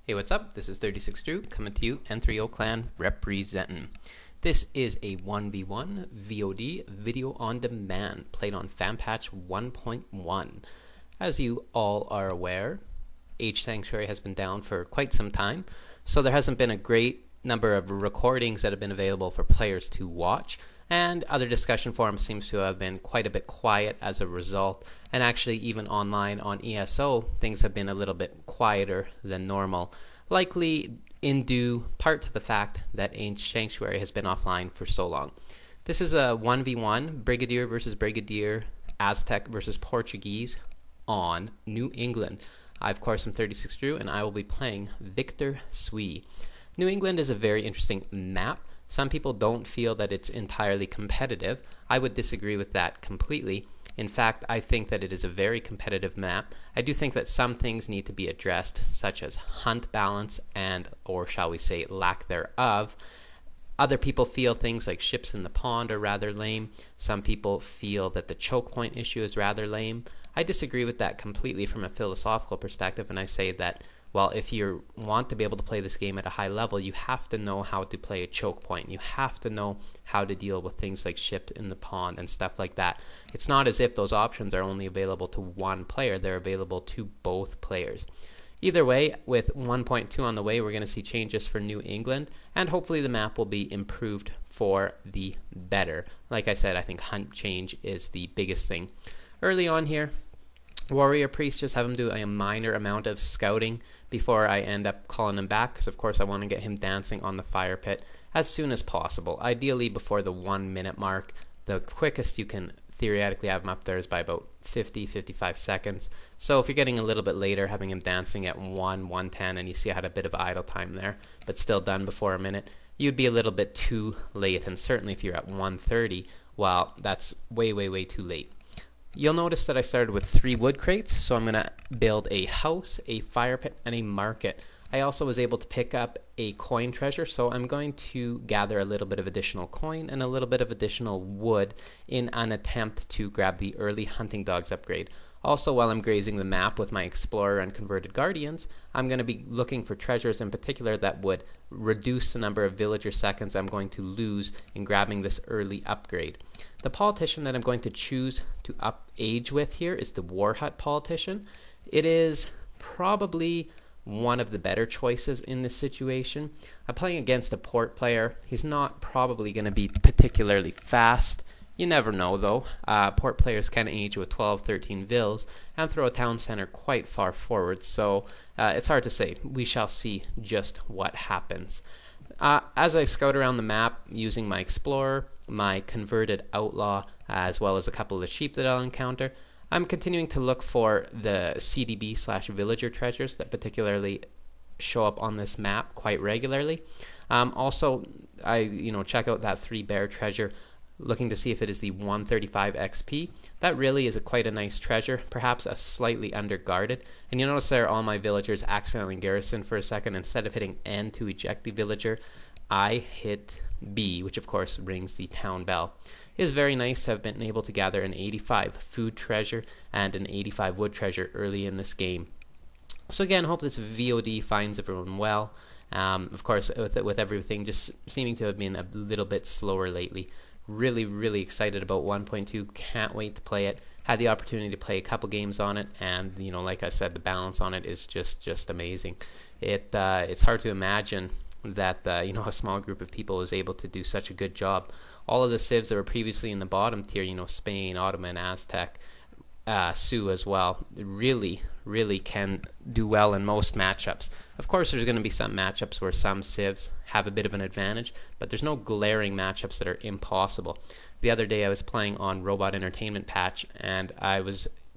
Hey, what's up? This is 36 Drew coming to you, N3O Clan representing. This is a 1v1 VOD, video on demand, played on FanPatch 1.1. As you all are aware, Age Sanctuary has been down for quite some time, so there hasn't been a great number of recordings that have been available for players to watch, and other discussion forums seems to have been quite a bit quiet as a result, and actually even online on ESO things have been a little bit quieter than normal, likely in due part to the fact that Age Sanctuary has been offline for so long. This is a 1v1 Brigadier versus Brigadier, Aztec versus Portuguese on New England. I of course am 36 Drew and I will be playing Victor Sui. New England is a very interesting map. Some people don't feel that it's entirely competitive. I would disagree with that completely. In fact, I think that it is a very competitive map. I do think that some things need to be addressed, such as hunt balance and, or shall we say, lack thereof. Other people feel things like ships in the pond are rather lame. Some people feel that the choke point issue is rather lame. I disagree with that completely from a philosophical perspective, and I say that, well, if you want to be able to play this game at a high level, you have to know how to play a choke point. You have to know how to deal with things like ship in the pond and stuff like that. It's not as if those options are only available to one player. They're available to both players. Either way, with 1.2 on the way, we're going to see changes for New England, and hopefully the map will be improved for the better. Like I said, I think hunt change is the biggest thing. Early on here, Warrior Priest, just have him do a minor amount of scouting before I end up calling him back, because of course I want to get him dancing on the fire pit as soon as possible, ideally before the 1 minute mark. The quickest you can theoretically have him up there is by about 50-55 seconds. So if you're getting a little bit later, having him dancing at 1:10 and you see I had a bit of idle time there, but still done before a minute, you'd be a little bit too late. And certainly if you're at 1:30, well, that's way too late. You'll notice that I started with 3 wood crates, so I'm going to build a house, a fire pit, and a market. I also was able to pick up a coin treasure, so I'm going to gather a little bit of additional coin and a little bit of additional wood in an attempt to grab the early hunting dogs upgrade. Also, while I'm grazing the map with my explorer and converted guardians, I'm going to be looking for treasures in particular that would reduce the number of villager seconds I'm going to lose in grabbing this early upgrade. The politician that I'm going to choose to up age with here is the War Hut politician. It is probably one of the better choices in this situation. I'm playing against a port player. He's not probably going to be particularly fast. You never know though. Port players can age with 12-13 vills and throw a town center quite far forward, so it's hard to say. We shall see just what happens. As I scout around the map using my explorer, my converted outlaw, as well as a couple of the sheep that I'll encounter, I'm continuing to look for the CDB/villager treasures that particularly show up on this map quite regularly. Also, I check out that 3 bear treasure, looking to see if it is the 135 XP. That really is quite a nice treasure, perhaps a slightly underguarded. And you notice there all my villagers accidentally garrisoned for a second. Instead of hitting N to eject the villager, I hit B, which of course rings the town bell. It is very nice to have been able to gather an 85 food treasure and an 85 wood treasure early in this game. So again, hope this VOD finds everyone well. Of course, with everything just seeming to have been a little bit slower lately. Really excited about 1.2. Can't wait to play it. Had the opportunity to play a couple games on it, and like I said, the balance on it is just amazing. It's hard to imagine that a small group of people was able to do such a good job. All of the civs that were previously in the bottom tier, Spain, Ottoman, Aztec, Sioux as well, really can do well in most matchups. Of course, there's going to be some matchups where some civs have a bit of an advantage, but there's no glaring matchups that are impossible. The other day I was playing on Robot Entertainment Patch, and I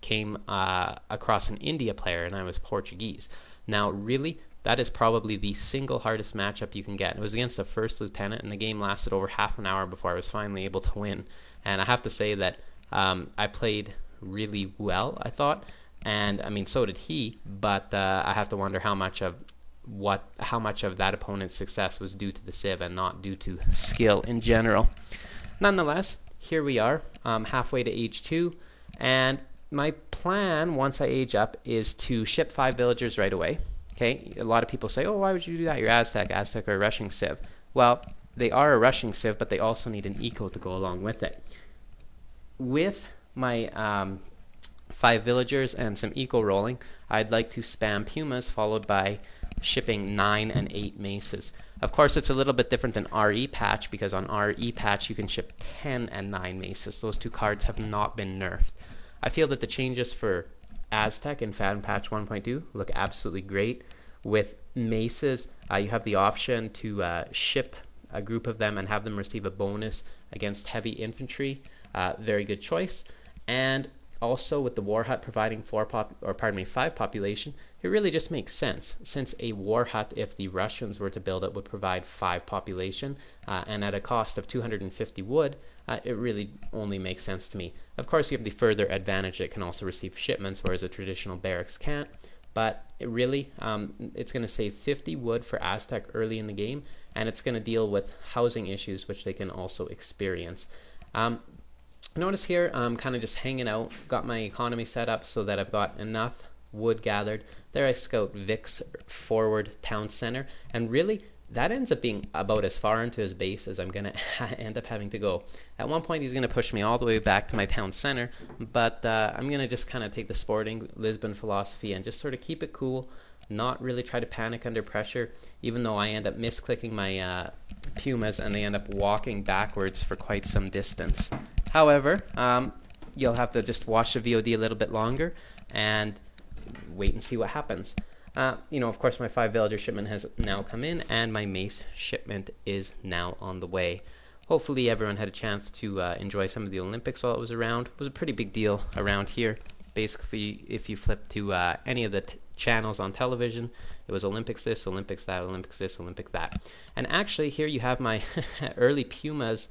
came across an India player, and I was Portuguese. Now, really, that is probably the single hardest matchup you can get. It was against the first lieutenant, and the game lasted over half an hour before I was finally able to win. And I have to say that I played really well, I thought, and I mean so did he, but I have to wonder how much of that opponent's success was due to the civ and not due to skill in general. Nonetheless, here we are, halfway to age 2, and my plan once I age up is to ship 5 villagers right away. Okay, a lot of people say, oh, why would you do that? You're Aztec. Aztec are a rushing civ. Well, they are a rushing civ, but they also need an eco to go along with it. With my 5 villagers and some eco rolling, I'd like to spam pumas followed by shipping 9 and 8 maces. Of course, it's a little bit different than RE patch, because on RE patch you can ship 10 and 9 maces. Those two cards have not been nerfed. I feel that the changes for Aztec in Fan Patch 1.2 look absolutely great. With maces, you have the option to ship a group of them and have them receive a bonus against heavy infantry. Very good choice. And also with the War Hut providing 5 population, it really just makes sense, since a War Hut, if the Russians were to build it, would provide 5 population, and at a cost of 250 wood, it really only makes sense to me. Of course, you have the further advantage that it can also receive shipments, whereas a traditional barracks can't. But it really, it's going to save 50 wood for Aztec early in the game, and it's going to deal with housing issues, which they can also experience. Notice here, I'm kind of just hanging out, got my economy set up so that I've got enough wood gathered. There I scout Vic's forward town center, and really, that ends up being about as far into his base as I'm going to end up having to go. At one point, he's going to push me all the way back to my town center, but I'm going to just kind of take the sporting Lisbon philosophy and just sort of keep it cool, not really try to panic under pressure, even though I end up misclicking my pumas and they end up walking backwards for quite some distance. However, you'll have to just watch the VOD a little bit longer and wait and see what happens. Of course, my 5 villager shipment has now come in, and my mace shipment is now on the way. Hopefully everyone had a chance to enjoy some of the Olympics while it was around. It was a pretty big deal around here. Basically, if you flip to any of the channels on television, it was Olympics this, Olympics that, Olympics this, Olympics that. And actually, here you have my early pumas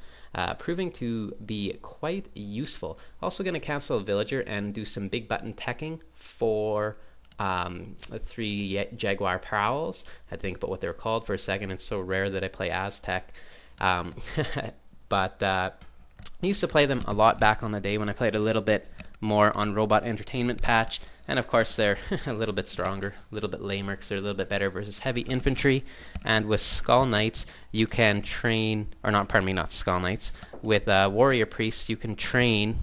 proving to be quite useful. Also going to cancel a villager and do some big button teching for 3 Jaguar Prowls. I think about what they're called for a second. It's so rare that I play Aztec. But I used to play them a lot back on the day when I played a little bit more on Robot Entertainment patch. And of course they're a little bit stronger, a little bit lamer because they're a little bit better versus heavy infantry. And with Skull Knights, you can train, or not, pardon me, not Skull Knights. With Warrior Priests, you can train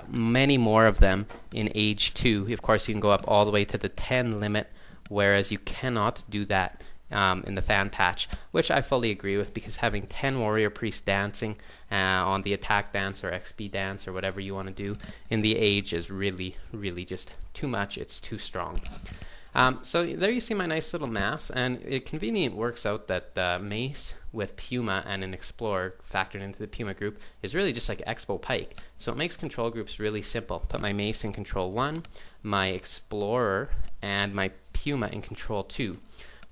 many more of them in Age 2. Of course, you can go up all the way to the 10 limit, whereas you cannot do that in the fan patch, which I fully agree with, because having 10 warrior priests dancing on the attack dance or XP dance or whatever you want to do in the age is really, really just too much. It's too strong. So there you see my nice little mass, and it convenient works out that mace with Puma and an Explorer factored into the Puma group is really just like Expo Pike. So it makes control groups really simple. Put my mace in control 1, my Explorer and my Puma in control 2.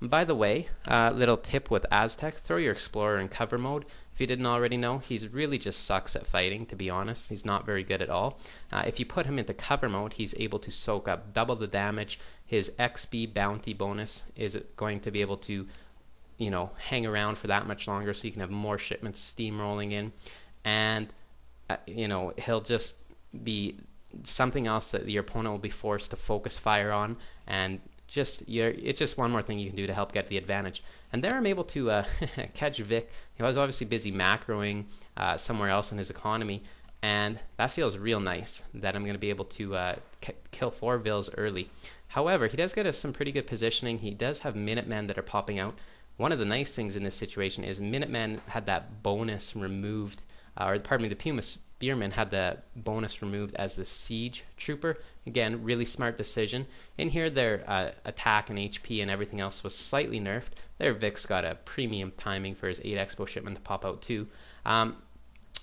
By the way, little tip with Aztec, throw your Explorer in cover mode. If you didn't already know, he's really just sucks at fighting, to be honest. He's not very good at all. If you put him into cover mode, he's able to soak up double the damage. His XP bounty bonus is going to be able to, hang around for that much longer, so you can have more shipments steamrolling in. And, he'll just be something else that your opponent will be forced to focus fire on, and it's just one more thing you can do to help get the advantage. And there I'm able to catch Vic. He was obviously busy macroing somewhere else in his economy, and that feels real nice that I'm going to be able to kill 4 Vills early. However, he does get us some pretty good positioning. He does have Minutemen that are popping out. One of the nice things in this situation is Minutemen had that bonus removed, the Puma Spearman had the bonus removed as the Siege Trooper. Again, really smart decision. In here, their attack and HP and everything else was slightly nerfed. Their Vic's got a premium timing for his 8 Expo shipment to pop out too.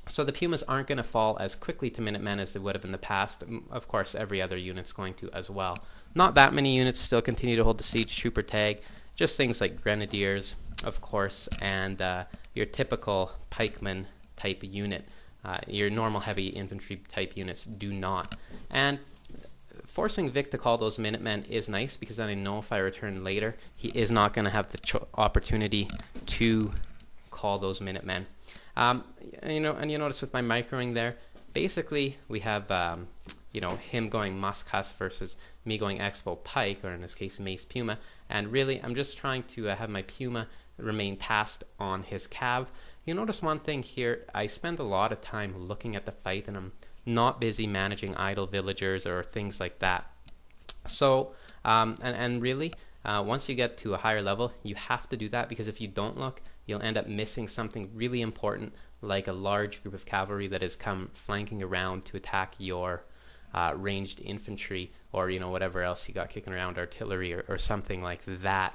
So the Pumas aren't going to fall as quickly to Minutemen as they would have in the past. Of course, every other unit's going to as well. Not that many units still continue to hold the Siege Trooper tag. Just things like Grenadiers, of course, and your typical pikeman type unit. Your normal heavy infantry type units do not. And forcing Vic to call those Minutemen is nice, because then I know if I return later, he is not going to have the opportunity to call those Minutemen. And you notice with my microing there, basically we have him going Muscus versus me going Expo Pike, or in this case Mace Puma. And really, I'm just trying to have my Puma remain tasked on his Cav. You'll notice one thing here, I spend a lot of time looking at the fight, and I'm not busy managing idle villagers or things like that. So, and really, once you get to a higher level, you have to do that, because if you don't look, you'll end up missing something really important, like a large group of cavalry that has come flanking around to attack your ranged infantry, or whatever else you got kicking around, artillery or something like that.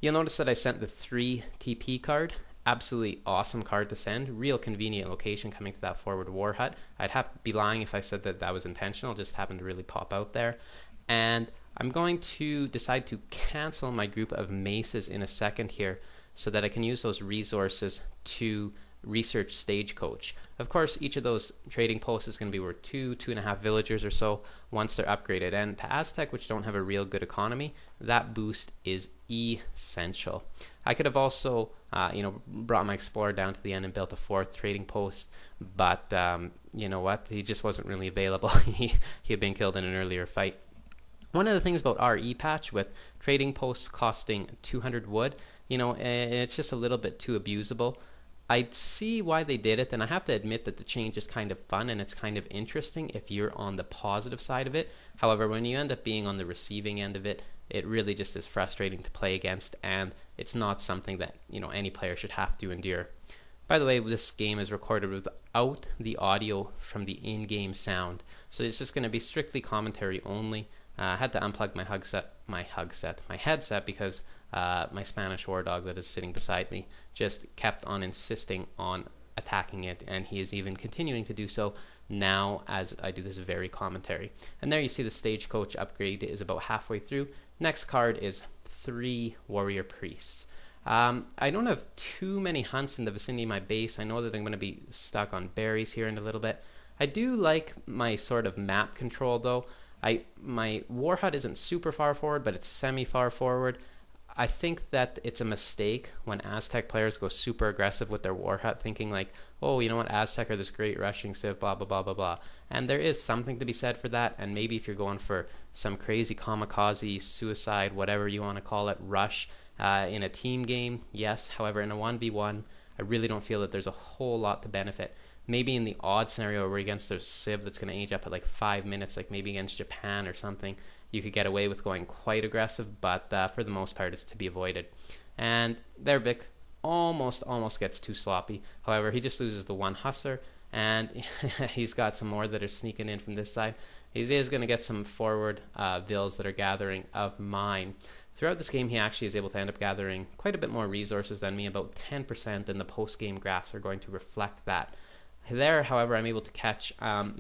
You'll notice that I sent the 3 TP card. Absolutely awesome card to send. Real convenient location coming to that forward war hut. I'd have to be lying if I said that that was intentional. It just happened to really pop out there. And I'm going to decide to cancel my group of maces in a second here, so that I can use those resources to research Stagecoach. Of course, each of those trading posts is going to be worth 2.5 villagers or so once they're upgraded. And to Aztec, which don't have a real good economy, that boost is essential. I could have also, brought my Explorer down to the end and built a 4th trading post, but you know what? He just wasn't really available. He had been killed in an earlier fight. One of the things about RE patch, with trading posts costing 200 wood, it's just a little bit too abusable. I see why they did it, and I have to admit that the change is kind of fun and it's kind of interesting if you're on the positive side of it. However, when you end up being on the receiving end of it, it really just is frustrating to play against, and it's not something that any player should have to endure. By the way, this game is recorded without the audio from the in-game sound, so it's just going to be strictly commentary only. I had to unplug my headset, because my Spanish war dog that is sitting beside me just kept on insisting on attacking it, and he is even continuing to do so now as I do this very commentary. And there you see the Stagecoach upgrade is about halfway through. Next card is 3 warrior priests. I don't have too many hunts in the vicinity of my base. I know that I'm going to be stuck on berries here in a little bit. I do like my sort of map control though. My war hut isn't super far forward, but it's semi far forward. I think that it's a mistake when Aztec players go super aggressive with their war hut, thinking like, oh, you know what, Aztec are this great rushing civ, blah, blah, blah, blah, blah. And there is something to be said for that, and maybe if you're going for some crazy kamikaze, suicide, whatever you want to call it, rush in a team game, yes. However, in a 1v1, I really don't feel that there's a whole lot to benefit. Maybe in the odd scenario where against a civ that's going to age up at like 5 minutes, like maybe against Japan or something, you could get away with going quite aggressive, but for the most part, it's to be avoided. And there, Vic almost gets too sloppy. However, he just loses the 1 hussar, and he's got some more that are sneaking in from this side. He is going to get some forward vills that are gathering of mine. Throughout this game, he actually is able to end up gathering quite a bit more resources than me, about 10%, and the post-game graphs are going to reflect that. There, however, I'm able to catch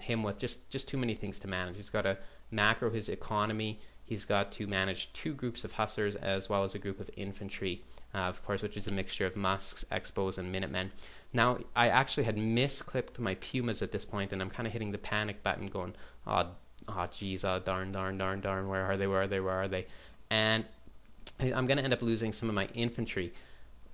him with just too many things to manage. He's got to macro his economy. He's got to manage 2 groups of hussars as well as a group of infantry, of course, which is a mixture of musks, expos, and minutemen. Now, I actually had misclicked my pumas at this point, and I'm kind of hitting the panic button going, geez, darn, where are they? And I'm going to end up losing some of my infantry.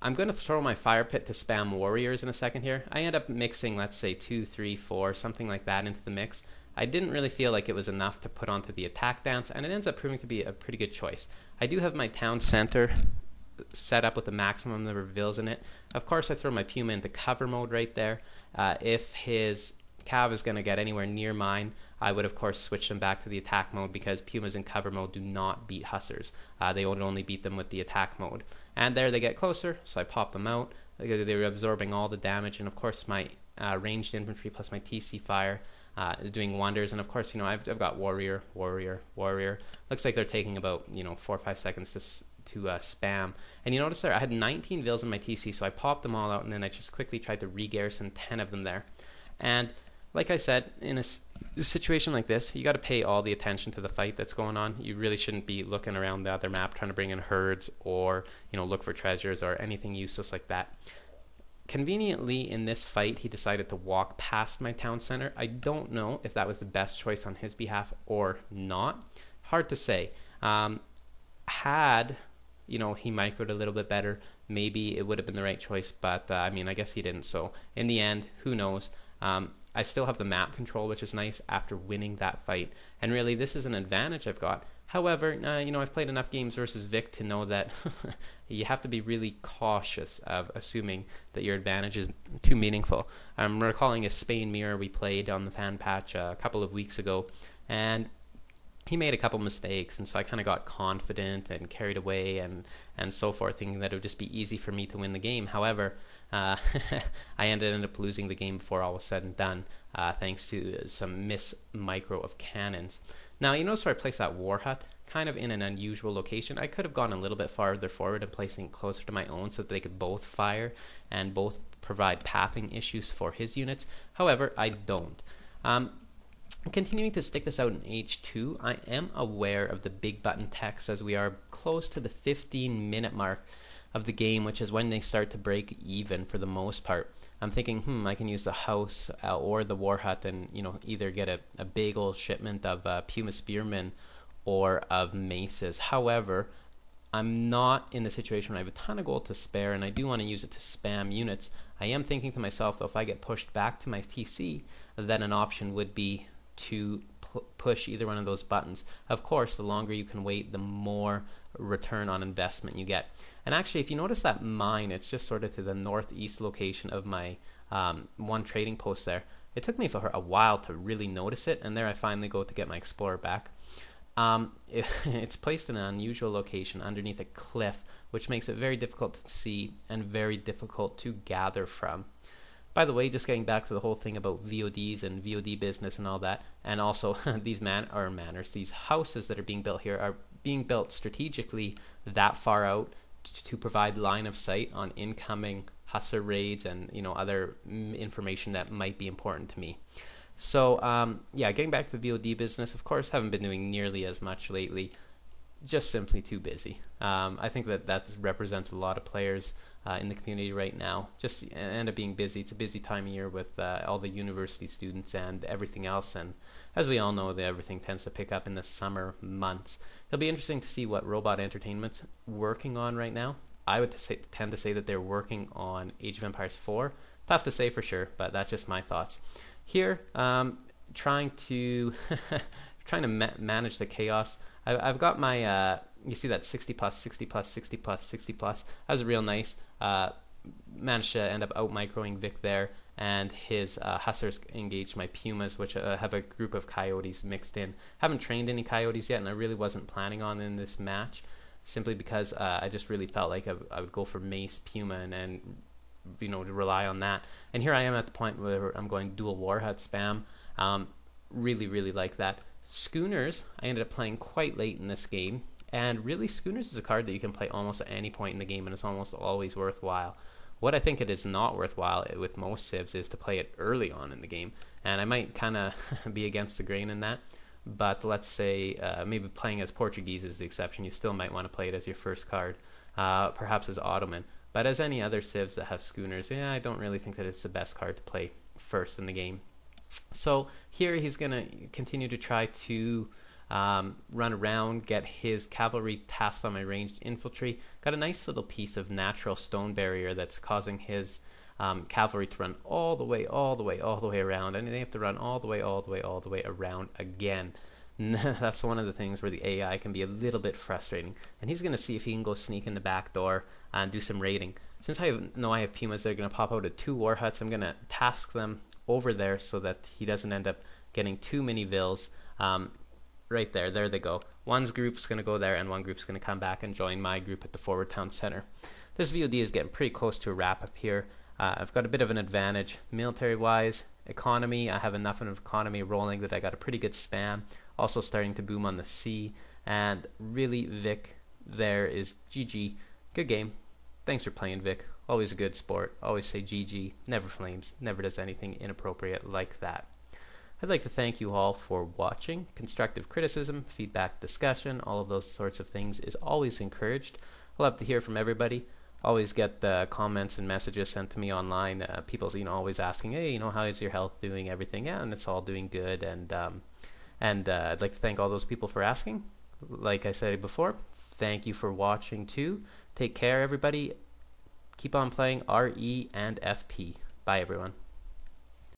I'm going to throw my fire pit to spam warriors in a second here. I end up mixing, let's say, 2, 3, 4, something like that into the mix. I didn't really feel like it was enough to put onto the attack dance, and it ends up proving to be a pretty good choice. I do have my town center set up with the maximum number of vills in it. Of course, I throw my Puma into cover mode right there. If his Cav is going to get anywhere near mine, I would, of course, switch them back to the attack mode, because Pumas in cover mode do not beat Hussars. They would only beat them with the attack mode. And there they get closer, so I pop them out. They were absorbing all the damage, and of course my ranged infantry plus my TC fire is doing wonders. And of course, I've got warrior. Looks like they're taking about 4 or 5 seconds to spam. And you notice there, I had 19 vills in my TC, so I popped them all out, and then I just quickly tried to re-garrison 10 of them there. And like I said, in a situation like this, you got to pay all the attention to the fight that's going on. You really shouldn't be looking around the other map trying to bring in herds or look for treasures or anything useless like that. Conveniently, in this fight, he decided to walk past my town center. I don't know if that was the best choice on his behalf or not. Hard to say. Had he microed a little bit better, maybe it would have been the right choice, but I guess he didn't. So in the end, who knows? I still have the map control, which is nice after winning that fight. And really, this is an advantage I've got. However, you know, I've played enough games versus Vic to know that you have to be really cautious of assuming that your advantage is too meaningful. I'm recalling a Spain mirror we played on the fan patch a couple of weeks ago, and he made a couple mistakes, and so I kind of got confident and carried away and so forth, thinking that it would just be easy for me to win the game. However, I ended up losing the game before all was said and done, thanks to some micro of cannons. Now, you notice where I placed that war hut, kind of in an unusual location. I could have gone a little bit farther forward and placing it closer to my own so that they could both fire and both provide pathing issues for his units. However, I don't. Continuing to stick this out in H2, I am aware of the big button text as we are close to the 15-minute mark of the game, which is when they start to break even for the most part. I'm thinking, I can use the house or the war hut and, you know, either get a big old shipment of Puma Spearmen or of maces. However, I'm not in the situation where I have a ton of gold to spare and I do want to use it to spam units. I am thinking to myself, though, if I get pushed back to my TC, then an option would be to push either one of those buttons. Of course, the longer you can wait, the more return on investment you get. And actually, if you notice that mine, it's just sort of to the northeast location of my one trading post there. It took me for a while to really notice it, and there I finally go to get my explorer back. It's placed in an unusual location underneath a cliff, which makes it very difficult to see and very difficult to gather from. By the way, just getting back to the whole thing about VODs and VOD business and all that, and also these manors, these houses that are being built here are being built strategically that far out to provide line of sight on incoming hussar raids and, you know, other information that might be important to me. So yeah, getting back to the VOD business, of course, haven't been doing nearly as much lately. Just simply too busy. I think that represents a lot of players in the community right now. Just end up being busy. It's a busy time of year with all the university students and everything else. And as we all know, everything tends to pick up in the summer months. It'll be interesting to see what Robot Entertainment's working on right now. I would tend to say that they're working on Age of Empires 4. Tough to say for sure, but that's just my thoughts. Here, trying to manage the chaos. I've got my, you see that 60 plus, 60 plus, 60 plus, 60 plus. That was real nice. Managed to end up out-microing Vic there, and his hussars engaged my pumas, which have a group of coyotes mixed in. Haven't trained any coyotes yet, and I really wasn't planning on in this match, simply because I just really felt like I would go for mace, puma, and you know, to rely on that. And here I am at the point where I'm going dual war hut spam. Really like that. Schooners, I ended up playing quite late in this game, and really Schooners is a card that you can play almost at any point in the game, and it's almost always worthwhile. What I think it is not worthwhile with most civs is to play it early on in the game, and I might kind of be against the grain in that, but let's say maybe playing as Portuguese is the exception. You still might want to play it as your first card, perhaps as Ottoman, but as any other civs that have Schooners, yeah, I don't really think that it's the best card to play first in the game. So here he's going to continue to try to run around, get his cavalry tasked on my ranged infantry. Got a nice little piece of natural stone barrier that's causing his cavalry to run all the way around, and they have to run all the way around again. That's one of the things where the AI can be a little bit frustrating, and he's going to see if he can go sneak in the back door and do some raiding. Since I know I have pumas that are going to pop out of 2 war huts, I'm going to task them over there so that he doesn't end up getting too many vills. Right there they go. One's group's going to go there, and one group's going to come back and join my group at the forward town center. This VOD is getting pretty close to a wrap up here. I've got a bit of an advantage military wise. Economy, I have enough of economy rolling that I got a pretty good spam. Also starting to boom on the sea, and really Vic there is GG. Good game. Thanks for playing, Vic. Always a good sport. Always say GG. Never flames. Never does anything inappropriate like that. I'd like to thank you all for watching. Constructive criticism, feedback, discussion, all of those sorts of things is always encouraged. I love to hear from everybody. Always get comments and messages sent to me online. People, always asking, hey, how is your health doing? Everything, yeah, and it's all doing good. And I'd like to thank all those people for asking. Like I said before, thank you for watching too. Take care, everybody. Keep on playing RE and FP. Bye, everyone.